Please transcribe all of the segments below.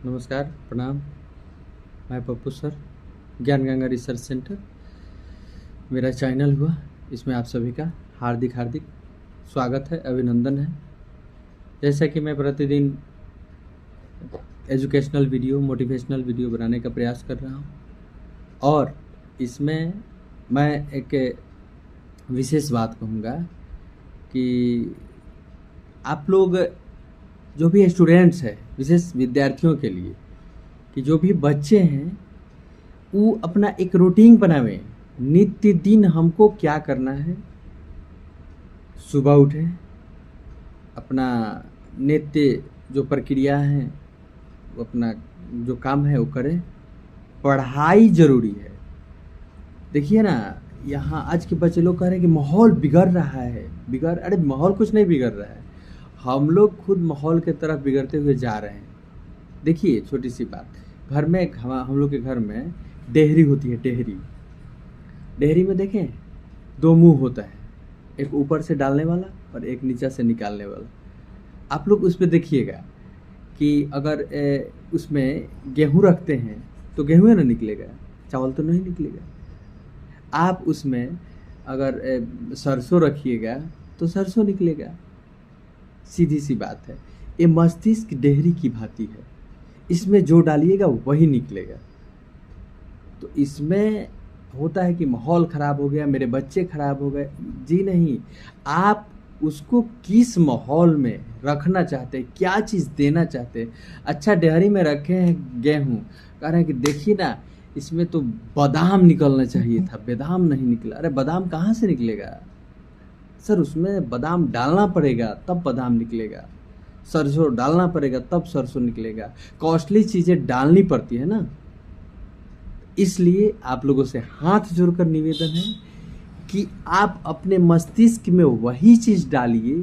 नमस्कार, प्रणाम। मैं पप्पू सर, ज्ञान गंगा रिसर्च सेंटर मेरा चैनल हुआ, इसमें आप सभी का हार्दिक हार्दिक स्वागत है, अभिनंदन है। जैसा कि मैं प्रतिदिन एजुकेशनल वीडियो, मोटिवेशनल वीडियो बनाने का प्रयास कर रहा हूँ और इसमें मैं एक विशेष बात कहूँगा कि आप लोग जो भी स्टूडेंट्स हैं, विशेष विद्यार्थियों के लिए, कि जो भी बच्चे हैं वो अपना एक रूटीन बनावें। नित्य दिन हमको क्या करना है, सुबह उठें, अपना नित्य जो प्रक्रिया है वो अपना जो काम है वो करें। पढ़ाई ज़रूरी है। देखिए ना, यहाँ आज के बच्चे लोग कह रहे हैं कि माहौल बिगड़ रहा है। अरे माहौल कुछ नहीं बिगड़ रहा है, हम लोग खुद माहौल के तरफ बिगड़ते हुए जा रहे हैं। देखिए छोटी सी बात, घर में हम लोग के घर में डेहरी होती है। डेहरी में देखें दो मुंह होता है, एक ऊपर से डालने वाला और एक नीचे से निकालने वाला। आप लोग उस पर देखिएगा कि अगर उसमें गेहूं रखते हैं तो गेहूं ना निकलेगा, चावल तो नहीं निकलेगा। आप उसमें अगर सरसों रखिएगा तो सरसों निकलेगा। सीधी सी बात है। ये मस्तिष्क डेहरी की भांति है, इसमें जो डालिएगा वही निकलेगा। तो इसमें होता है कि माहौल ख़राब हो गया, मेरे बच्चे ख़राब हो गए। जी नहीं, आप उसको किस माहौल में रखना चाहते हैं, क्या चीज़ देना चाहते हैं। अच्छा, डेहरी में रखे हैं गेहूँ, कह रहे हैं कि देखिए ना इसमें तो बादाम निकलना चाहिए था, बादाम नहीं निकला। अरे बादाम कहाँ से निकलेगा सर? उसमें बादाम डालना पड़ेगा तब बादाम निकलेगा, सरसों डालना पड़ेगा तब सरसों निकलेगा। कॉस्टली चीज़ें डालनी पड़ती है ना। इसलिए आप लोगों से हाथ जोड़कर निवेदन है कि आप अपने मस्तिष्क में वही चीज़ डालिए,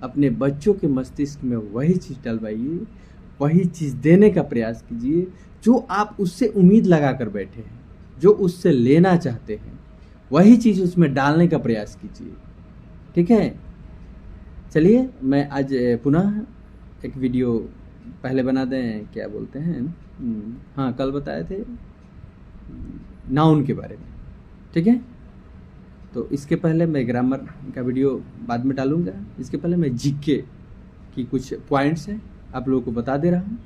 अपने बच्चों के मस्तिष्क में वही चीज़ डलवाइए, वही चीज़ देने का प्रयास कीजिए जो आप उससे उम्मीद लगा कर बैठे हैं, जो उससे लेना चाहते हैं, वही चीज़ उसमें डालने का प्रयास कीजिए। ठीक है, चलिए मैं आज पुनः एक वीडियो पहले बना दें, क्या बोलते हैं, हाँ कल बताए थे नाउन के बारे में। ठीक है, तो इसके पहले मैं ग्रामर का वीडियो बाद में डालूंगा। इसके पहले मैं जीके की कुछ पॉइंट्स हैं आप लोगों को बता दे रहा हूँ।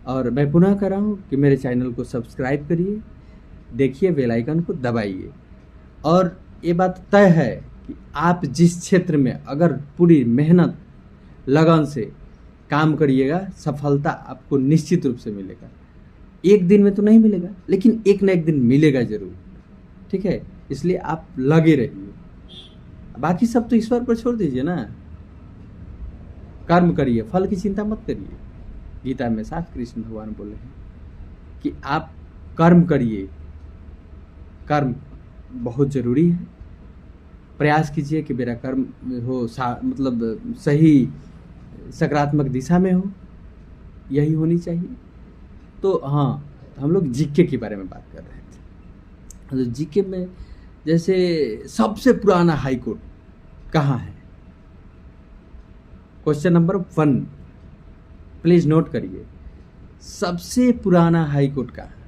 और मैं पुनः कर रहा हूँ कि मेरे चैनल को सब्सक्राइब करिए, देखिए बेल आइकन को दबाइए। और ये बात तय है कि आप जिस क्षेत्र में अगर पूरी मेहनत लगन से काम करिएगा, सफलता आपको निश्चित रूप से मिलेगा। एक दिन में तो नहीं मिलेगा, लेकिन एक न एक दिन मिलेगा जरूर। ठीक है, इसलिए आप लगे रहिए। बाकी सब तो ईश्वर पर छोड़ दीजिए ना। कर्म करिए, फल की चिंता मत करिए। गीता में साफ कृष्ण भगवान बोले हैं कि आप कर्म करिए, कर्म बहुत जरूरी है। प्रयास कीजिए कि मेरा कर्म हो मतलब सही सकारात्मक दिशा में हो, यही होनी चाहिए। तो हाँ, हम लोग जीके के बारे में बात कर रहे थे। तो जीके में जैसे सबसे पुराना हाई कोर्ट कहाँ है? क्वेश्चन नंबर 1 प्लीज नोट करिए, सबसे पुराना हाई कोर्ट कहाँ है?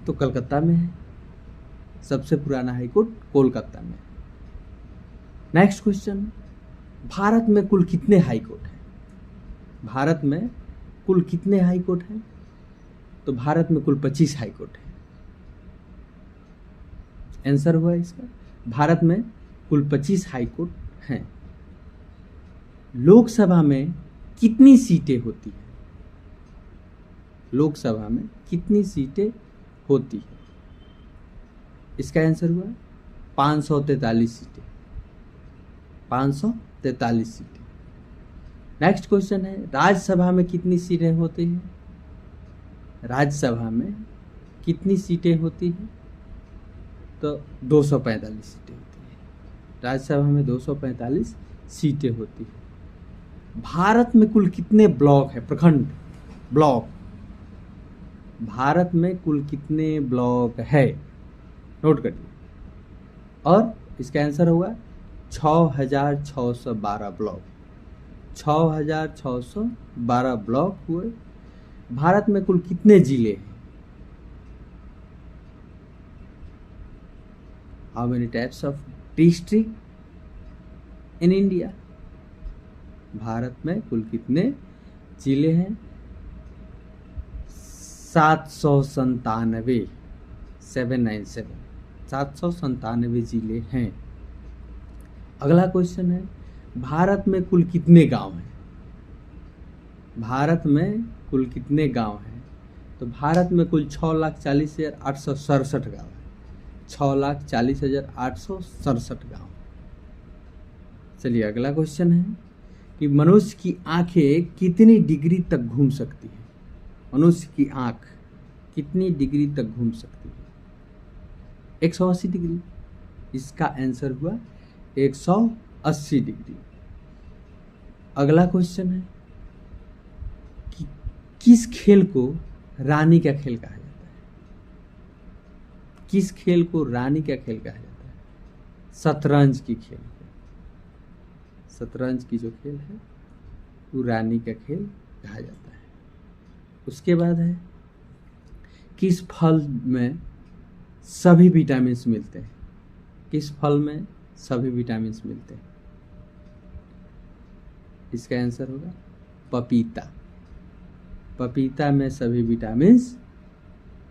तो कलकत्ता में है। सबसे पुराना हाई कोर्ट कोलकाता में। नेक्स्ट क्वेश्चन, भारत में कुल कितने हाई कोर्ट हैं? भारत में कुल कितने हाई कोर्ट हैं? तो भारत में कुल 25 हाई कोर्ट हैं। आंसर हुआ इसका, भारत में कुल 25 हाई कोर्ट हैं। लोकसभा में कितनी सीटें होती हैं? लोकसभा में कितनी सीटें होती हैं? इसका आंसर हुआ 543 सीटें। 543 सीटें। नेक्स्ट क्वेश्चन है, राज्यसभा में कितनी सीटें होती हैं? राज्यसभा में कितनी सीटें होती हैं? तो 245 सीटें होती हैं। राज्यसभा में 245 सीटें होती हैं। भारत में कुल कितने ब्लॉक है? प्रखंड, ब्लॉक। भारत में कुल कितने ब्लॉक है? नोट करिए। और इसका आंसर होगा 6612 ब्लॉक। 6,612 ब्लॉक हुए। भारत में कुल कितने जिले हैं? How many types of district in India? Bharat में कुल कितने जिले हैं? 797 797 जिले हैं। अगला क्वेश्चन है, भारत में कुल कितने गांव हैं? भारत में कुल कितने गांव हैं? तो भारत में कुल 6,40,867 गांव है। 6,40,867 गांव। चलिए अगला क्वेश्चन है कि मनुष्य की आंखें कितनी डिग्री तक घूम सकती है? मनुष्य की आंख कितनी डिग्री तक घूम सकती है? 180 डिग्री। इसका आंसर हुआ 180 डिग्री। अगला क्वेश्चन है कि किस खेल को रानी का खेल कहा जाता है? किस खेल को रानी का खेल कहा जाता है? शतरंज की खेल। शतरंज की जो खेल है वो रानी का खेल कहा जाता है। उसके बाद है, किस फल में सभी विटामिन्स मिलते हैं? किस फल में सभी विटामिन्स मिलते हैं? इसका आंसर होगा पपीता। पपीता में सभी विटामिन्स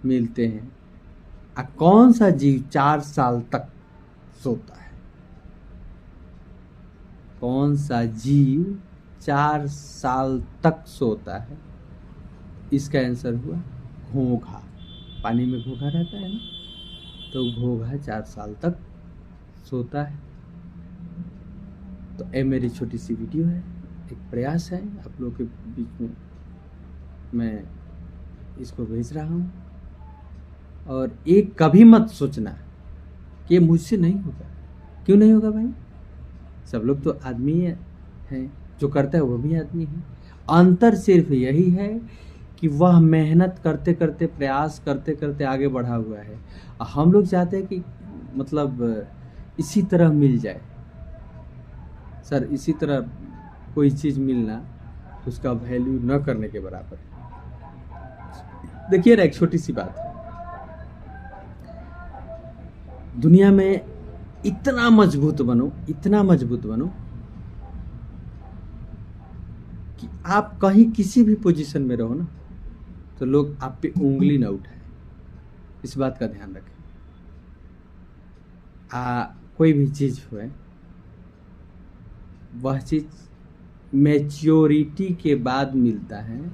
मिलते हैं। कौन सा जीव 4 साल तक सोता है? कौन सा जीव 4 साल तक सोता है? इसका आंसर हुआ घोंघा। पानी में घोंघा रहता है ना, तो घोंघा 4 साल तक सोता है। तो ये मेरी छोटी सी वीडियो है, एक प्रयास है आप लोगों के बीच में मैं इसको भेज रहा हूँ। और एक कभी मत सोचना कि ये मुझसे नहीं होगा। क्यों नहीं होगा भाई? सब लोग तो आदमी हैं, जो करता है वो भी आदमी है। अंतर सिर्फ यही है कि वह मेहनत करते करते, प्रयास करते करते आगे बढ़ा हुआ है। हम लोग चाहते हैं कि मतलब इसी तरह मिल जाए। सर, इसी तरह कोई चीज़ मिलना तो उसका वैल्यू न करने के बराबर है। देखिए ना, एक छोटी सी बात है, दुनिया में इतना मजबूत बनो, इतना मजबूत बनो कि आप कहीं किसी भी पोजीशन में रहो ना, तो लोग आप पे उंगली ना उठाए। इस बात का ध्यान रखें। कोई भी चीज़ हुए, वह चीज़ मैच्योरिटी के बाद मिलता है,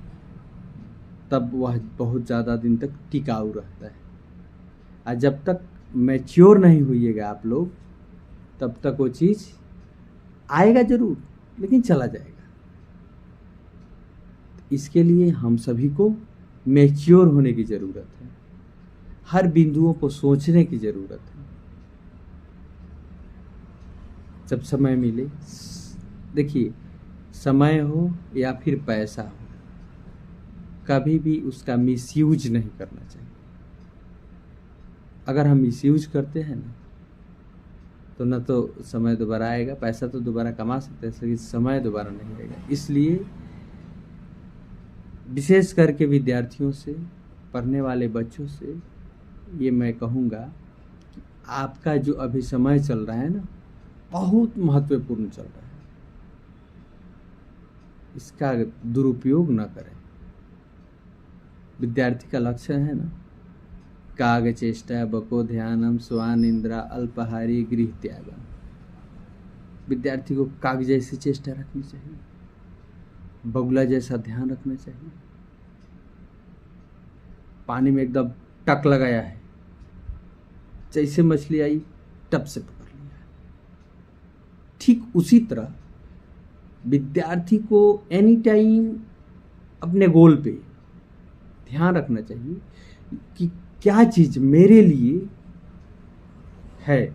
तब वह बहुत ज़्यादा दिन तक टिकाऊ रहता है। और जब तक मैच्योर नहीं होइएगा आप लोग, तब तक वो चीज़ आएगा ज़रूर, लेकिन चला जाएगा। इसके लिए हम सभी को मैच्योर होने की ज़रूरत है। हर बिंदुओं को सोचने की ज़रूरत है। जब समय मिले, देखिए, समय हो या फिर पैसा हो, कभी भी उसका मिसयूज नहीं करना चाहिए। अगर हम मिसयूज करते हैं ना, तो न तो समय दोबारा आएगा। पैसा तो दोबारा कमा सकते हैं, लेकिन समय दोबारा नहीं आएगा। इसलिए विशेष करके विद्यार्थियों से, पढ़ने वाले बच्चों से ये मैं कहूँगा कि आपका जो अभी समय चल रहा है ना, बहुत महत्वपूर्ण चल रहा है। इसका दुरुपयोग न करें। विद्यार्थी का लक्ष्य है ना, काग चेष्टा बको ध्यानम स्वान इंद्रा अल्पहारी गृह त्यागम। विद्यार्थी को काग जैसी चेष्टा रखनी चाहिए, बगुला जैसा ध्यान रखना चाहिए। पानी में एकदम टक लगाया है, जैसे मछली आई टप से पकड़ लिया। ठीक उसी तरह विद्यार्थी को एनी टाइम अपने गोल पे ध्यान रखना चाहिए कि क्या चीज मेरे लिए है।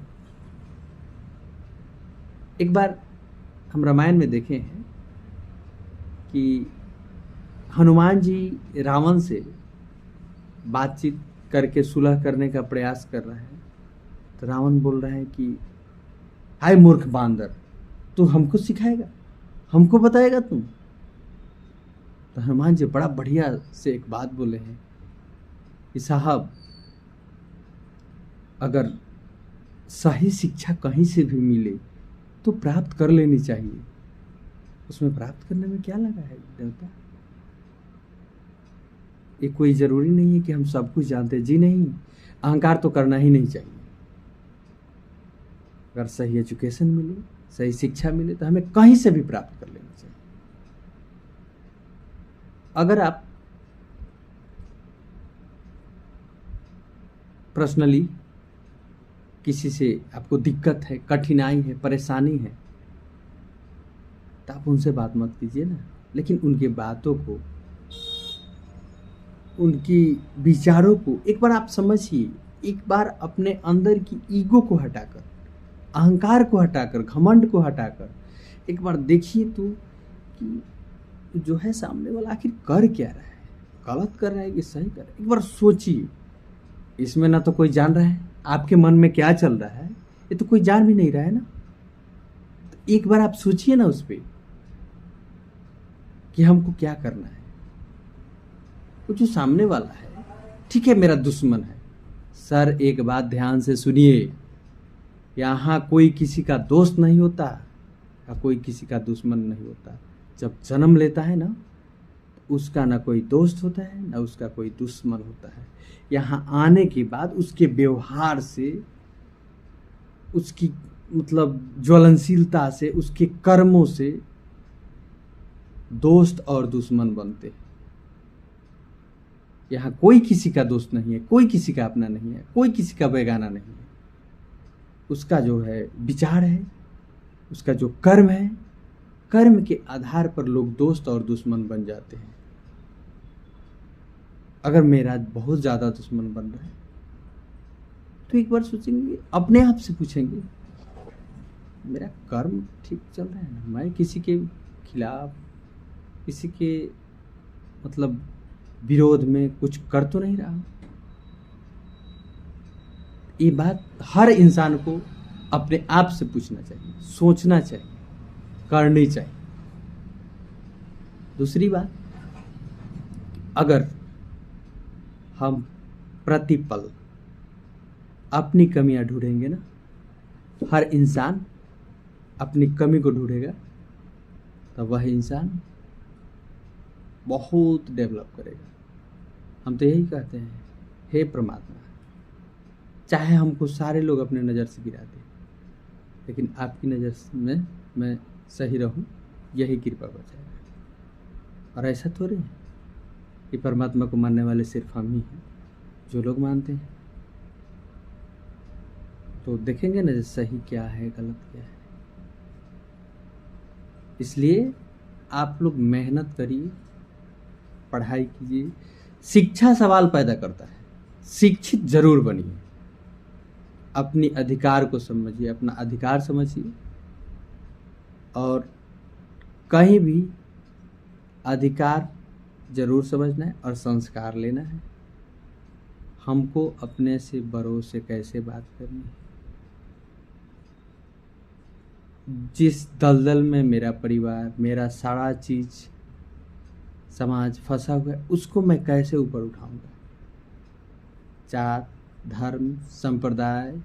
एक बार हम रामायण में देखे हैं कि हनुमान जी रावण से बातचीत करके सुलह करने का प्रयास कर रहे हैं। तो रावण बोल रहा है कि हाय मूर्ख बांदर, तू हमको सिखाएगा? हमको बताएगा तुम? तो हनुमान जी बड़ा बढ़िया से एक बात बोले हैं कि साहब, अगर सही शिक्षा कहीं से भी मिले तो प्राप्त कर लेनी चाहिए। उसमें प्राप्त करने में क्या लगा है देवता? ये कोई ज़रूरी नहीं है कि हम सब कुछ जानते। जी नहीं, अहंकार तो करना ही नहीं चाहिए। अगर सही एजुकेशन मिले, सही शिक्षा मिले तो हमें कहीं से भी प्राप्त कर लेनी चाहिए। अगर आप पर्सनली किसी से आपको दिक्कत है, कठिनाई है, परेशानी है, तो आप उनसे बात मत कीजिए ना, लेकिन उनकी बातों को, उनकी विचारों को एक बार आप समझिए। एक बार अपने अंदर की ईगो को हटाकर, अहंकार को हटाकर, घमंड को हटाकर एक बार देखिए तो कि जो है सामने वाला आखिर कर क्या रहा है, गलत कर रहा है कि सही कर रहा है। एक बार सोचिए। इसमें ना तो कोई जान रहा है आपके मन में क्या चल रहा है, ये तो कोई जान भी नहीं रहा है ना। तो एक बार आप सोचिए ना उस पर कि हमको क्या करना है। वो जो सामने वाला है, ठीक है, मेरा दुश्मन है। सर, एक बात ध्यान से सुनिए, यहाँ कोई किसी का दोस्त नहीं होता या कोई किसी का दुश्मन नहीं होता। जब जन्म लेता है ना, उसका ना कोई दोस्त होता है ना उसका कोई दुश्मन होता है। यहाँ आने के बाद उसके व्यवहार से, उसकी मतलब ज्वलनशीलता से, उसके कर्मों से दोस्त और दुश्मन बनते हैं। यहाँ कोई किसी का दोस्त नहीं है, कोई किसी का अपना नहीं है, कोई किसी का बेगाना नहीं है। उसका जो है विचार है, उसका जो कर्म है, कर्म के आधार पर लोग दोस्त और दुश्मन बन जाते हैं। अगर मेरा बहुत ज़्यादा दुश्मन बन रहा है तो एक बार सोचेंगे, अपने आप से पूछेंगे, मेरा कर्म ठीक चल रहा है ना? मैं किसी के खिलाफ, किसी के मतलब विरोध में कुछ कर तो नहीं रहा? ये बात हर इंसान को अपने आप से पूछना चाहिए, सोचना चाहिए, करनी चाहिए। दूसरी बात, अगर हम प्रतिपल अपनी कमियां ढूंढेंगे ना, हर इंसान अपनी कमी को ढूंढेगा, तो वह इंसान बहुत डेवलप करेगा। हम तो यही कहते हैं, हे परमात्मा, चाहे हमको सारे लोग अपने नज़र से गिरा दें, लेकिन आपकी नज़र में मैं सही रहूं, यही कृपा बचाएगा। और ऐसा थोड़े है कि परमात्मा को मानने वाले सिर्फ हम ही हैं। जो लोग मानते हैं तो देखेंगे ना सही क्या है, गलत क्या है। इसलिए आप लोग मेहनत करिए, पढ़ाई कीजिए। शिक्षा सवाल पैदा करता है, शिक्षित जरूर बनिए, अपनी अधिकार को समझिए, अपना अधिकार समझिए। और कहीं भी अधिकार जरूर समझना है और संस्कार लेना है। हमको अपने से बड़ों से कैसे बात करनी है। जिस दलदल में मेरा परिवार, मेरा सारा चीज, समाज फंसा हुआ है, उसको मैं कैसे ऊपर उठाऊंगा। जात, धर्म, संप्रदाय,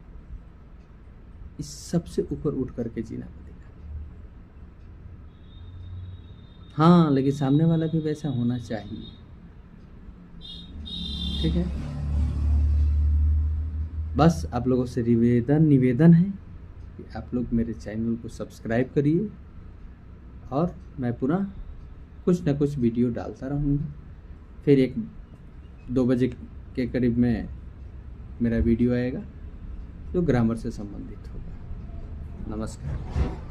इस सबसे ऊपर उठ करके जीना पड़ेगा। हाँ, लेकिन सामने वाला भी वैसा होना चाहिए। ठीक है, बस आप लोगों से निवेदन है कि आप लोग मेरे चैनल को सब्सक्राइब करिए, और मैं पुनः कुछ ना कुछ वीडियो डालता रहूँगा। फिर 1-2 बजे के करीब में मेरा वीडियो आएगा जो ग्रामर से संबंधित होगा। नमस्कार।